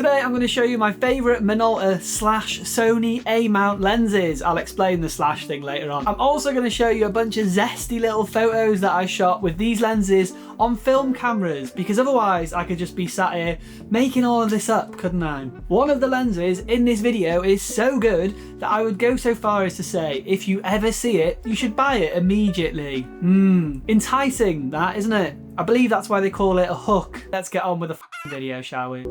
today I'm going to show you my favourite Minolta / Sony A-mount lenses. I'll explain the slash thing later on. I'm also going to show you a bunch of zesty little photos that I shot with these lenses on film cameras, because otherwise I could just be sat here making all of this up, couldn't I? One of the lenses in this video is so good that I would go so far as to say, if you ever see it, you should buy it immediately. Enticing that, isn't it? I believe that's why they call it a hook. Let's get on with the video, shall we?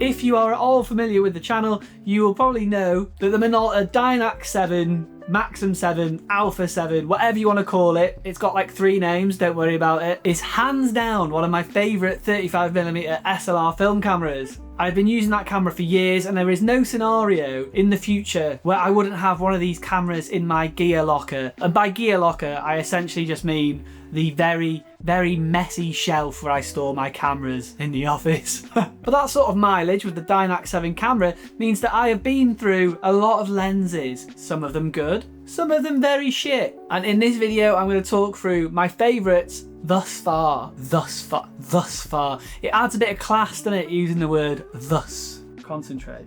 If you are at all familiar with the channel, you will probably know that the Minolta Dynax 7, Maxxum 7, Alpha 7, whatever you want to call it, it's got like 3 names, don't worry about it, is hands down one of my favourite 35mm SLR film cameras. I've been using that camera for years, and there is no scenario in the future where I wouldn't have one of these cameras in my gear locker. And by gear locker, I essentially just mean the very, very messy shelf where I store my cameras in the office. But that sort of mileage with the Dynax 7 camera means that I have been through a lot of lenses, some of them good, some of them very shit. And in this video, I'm going to talk through my favourites thus far. It adds a bit of class, doesn't it, using the word thus. Concentrate.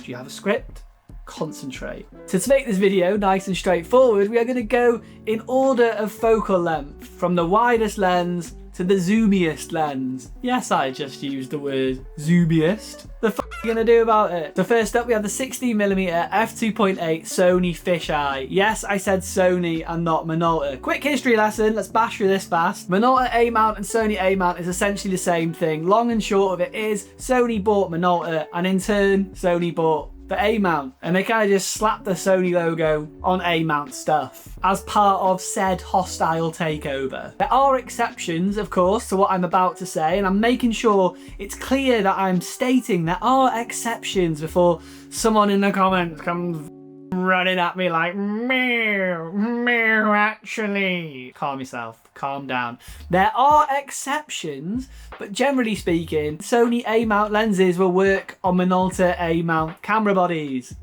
You have a script? Concentrate. So to make this video nice and straightforward, we are going to go in order of focal length, from the widest lens to the zoomiest lens. Yes, I just used the word zoomiest. The f are you gonna do about it? So first up, we have the 16mm f2.8 Sony fisheye. Yes, I said Sony and not Minolta. Quick history lesson, let's bash through this fast. Minolta A-mount and Sony A-mount is essentially the same thing. Long and short of it is, Sony bought Minolta, and in turn, Sony bought the A-mount, and they kind of just slapped the Sony logo on A-mount stuff as part of said hostile takeover. There are exceptions, of course, to what I'm about to say, and I'm making sure it's clear that I'm stating there are exceptions before someone in the comments comes running at me like, meow, actually. Calm yourself, calm down. There are exceptions, but generally speaking, Sony A-mount lenses will work on Minolta A-mount camera bodies.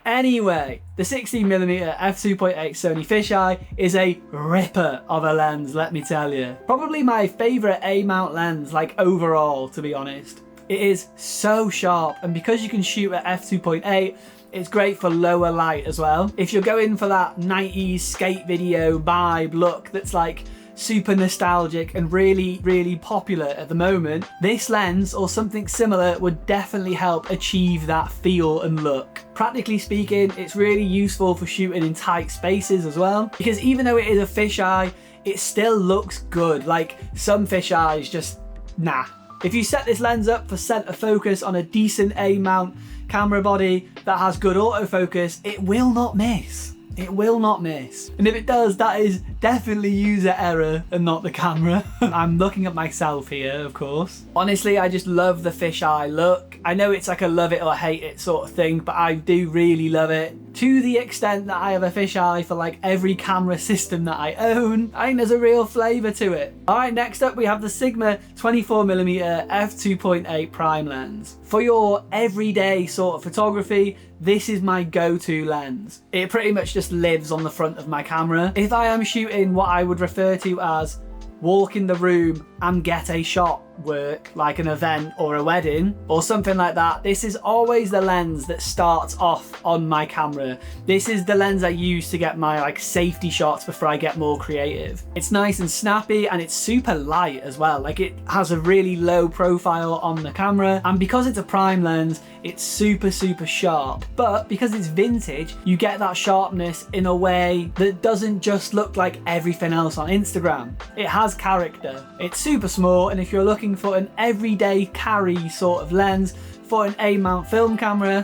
Anyway, the 16mm f2.8 Sony fisheye is a ripper of a lens, let me tell you. Probably my favourite A-mount lens, like overall, to be honest. It is so sharp, and because you can shoot at f2.8, it's great for lower light as well. If you're going for that 90s skate video vibe look that's like super nostalgic and really, really popular at the moment, this lens or something similar would definitely help achieve that feel and look. Practically speaking, it's really useful for shooting in tight spaces as well, because even though it is a fisheye, it still looks good. Like some fisheyes just, nah. If you set this lens up for center focus on a decent A-mount camera body that has good autofocus, it will not miss. It will not miss. And if it does, that is definitely user error and not the camera. I'm looking at myself here, of course. Honestly, I just love the fisheye look. I know it's like a love it or hate it sort of thing, but I do really love it. To the extent that I have a fisheye for like every camera system that I own. I think there's a real flavour to it. Alright, next up we have the Sigma 24mm f2.8 prime lens. For your everyday sort of photography, this is my go-to lens. It pretty much just lives on the front of my camera. If I am shooting what I would refer to as walk in the room and get a shot work, like an event or a wedding or something like that, this is always the lens that starts off on my camera. This is the lens I use to get my like safety shots before I get more creative. It's nice and snappy, and it's super light as well. Like it has a really low profile on the camera, and because it's a prime lens, it's super sharp. But because it's vintage, you get that sharpness in a way that doesn't just look like everything else on Instagram. It has character. It's super small, and if you're looking for an everyday carry sort of lens for an A-mount film camera,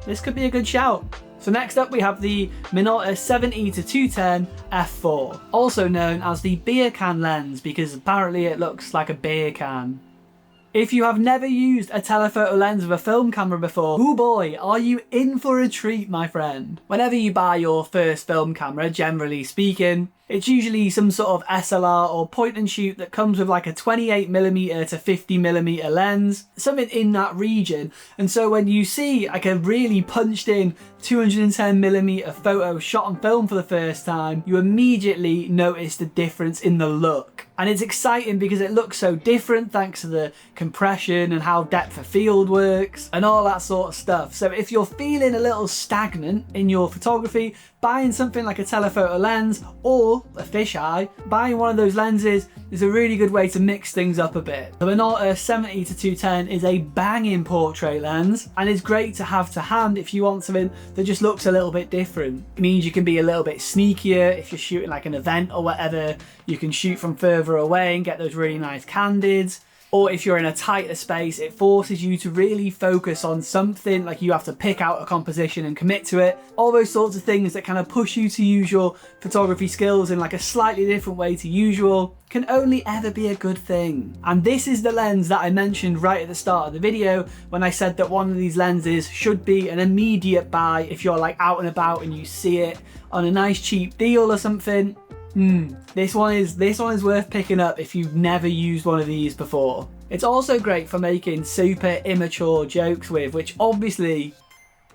this could be a good shout. So next up we have the Minolta 7E210 f4, also known as the beer can lens because apparently it looks like a beer can. If you have never used a telephoto lens with a film camera before, oh boy, are you in for a treat, my friend. Whenever you buy your first film camera, generally speaking, It's usually some sort of SLR or point and shoot that comes with like a 28mm to 50mm lens, something in that region. And so when you see like a really punched in 210mm photo shot on film for the first time, you immediately notice the difference in the look. And it's exciting because it looks so different thanks to the compression and how depth of field works and all that sort of stuff. So if you're feeling a little stagnant in your photography, buying something like a telephoto lens or a fisheye, buying one of those lenses is a really good way to mix things up a bit. The Minolta 70 to 210 is a banging portrait lens and is great to have to hand if you want something that just looks a little bit different. It means you can be a little bit sneakier if you're shooting like an event or whatever. You can shoot from further away and get those really nice candids. Or if you're in a tighter space, it forces you to really focus on something, like you have to pick out a composition and commit to it. All those sorts of things that kind of push you to use your photography skills in like a slightly different way to usual can only ever be a good thing. And this is the lens that I mentioned right at the start of the video when I said that one of these lenses should be an immediate buy if you're like out and about and you see it on a nice cheap deal or something. This one is worth picking up if you've never used one of these before. It's also great for making super immature jokes with, which obviously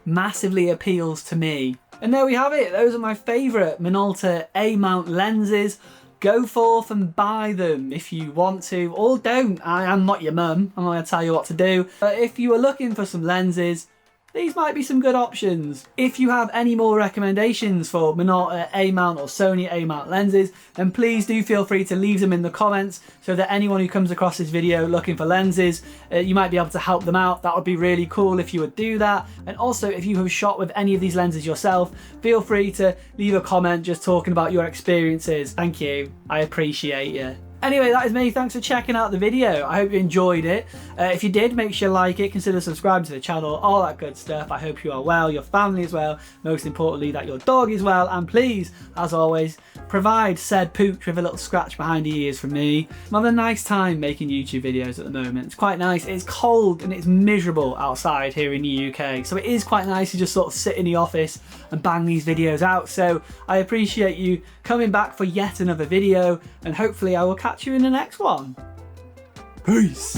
massively appeals to me. And there we have it. Those are my favourite Minolta A-mount lenses. Go forth and buy them if you want to, or don't. I am not your mum. I'm not going to tell you what to do. But if you are looking for some lenses, these might be some good options. If you have any more recommendations for Minolta A-mount or Sony A-mount lenses, then please do feel free to leave them in the comments so that anyone who comes across this video looking for lenses, you might be able to help them out. That would be really cool if you would do that. And also, if you have shot with any of these lenses yourself, feel free to leave a comment just talking about your experiences. Thank you. I appreciate you. Anyway, that is me. Thanks for checking out the video. I hope you enjoyed it. If you did, make sure you like it, consider subscribing to the channel, all that good stuff. I hope you are well, your family is well, most importantly that your dog is well, and please, as always, provide said pooch with a little scratch behind the ears from me. I'm having a nice time making YouTube videos at the moment. It's quite nice. It's cold and it's miserable outside here in the UK, so it is quite nice to just sort of sit in the office and bang these videos out. So I appreciate you coming back for yet another video, and hopefully I will catch you in the next one. Peace.